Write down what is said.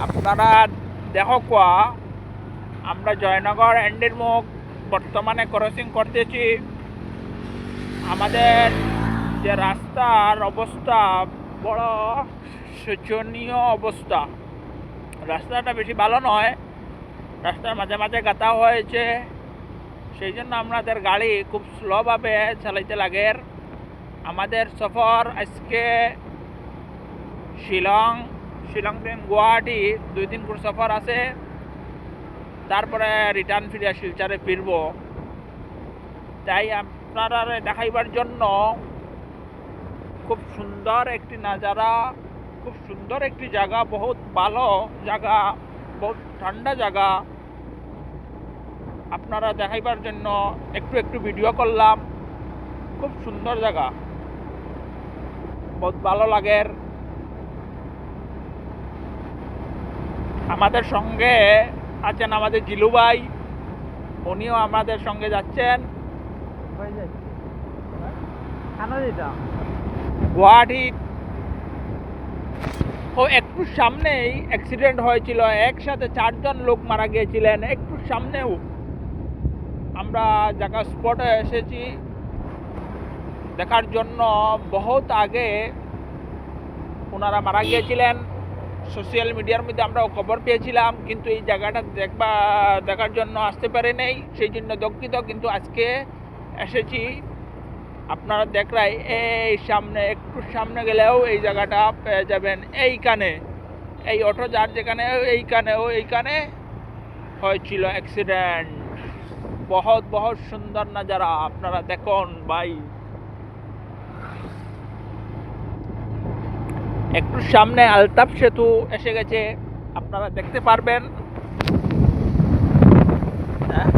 আপনারা দেখো কোয়া আমরা জয়নগর এন্ডের মুখ বর্তমানে ক্রসিং করতেছি। আমাদের যে রাস্তার অবস্থা বড় শোচনীয় অবস্থা। রাস্তাটা বেশি ভালো নয়, রাস্তার মাঝে মাঝে গাঁথা হয়েছে, সেই জন্য আমাদের গাড়ি খুব স্লোভাবে চালাইতে লাগে। আমাদের সফর আজকে শিলং থেকে গুয়াহাটি 2 দিন করে সফর আছে, তারপরে রিটার্ন ফিরে শিলচরে ফিরব। তাই আপনারা দেখাইবার জন্য খুব সুন্দর একটি নাজারা, খুব সুন্দর একটি জায়গা, বহুত ভালো জায়গা, বহুত ঠান্ডা জায়গা আপনারা দেখাইবার জন্য একটু একটু ভিডিও করলাম। খুব সুন্দর জায়গা, বহুত ভালো লাগে। আমাদের সঙ্গে আছেন আমাদের জিলু ভাই, উনিও আমাদের সঙ্গে যাচ্ছেন। গুয়াহাটি একটু সামনেই অ্যাক্সিডেন্ট হয়েছিল, একসাথে 4 জন লোক মারা গিয়েছিলেন। একটু সামনেও আমরা জায়গা স্পটে এসেছি দেখার জন্য। বহুত আগে ওনারা মারা গিয়েছিলেন, সোশ্যাল মিডিয়ার মধ্যে আমরা খবর পেয়েছিলাম, কিন্তু এই জায়গাটা দেখার জন্য আসতে পারে নেই, সেই জন্য দুঃখিত। কিন্তু আজকে এসেছি। আপনারা দেখলাই এই সামনে, একটু সামনে গেলেও এই জায়গাটা পেয়ে যাবেন। এইখানে এই অটো যার যেখানে এইখানে হয়েছিল অ্যাক্সিডেন্ট। বহুত বহুত সুন্দর নাজারা, আপনারা দেখুন ভাই। একটু সামনে আলতাফ সেতু এসে গেছে, আপনারা দেখতে পারবেন। হ্যাঁ।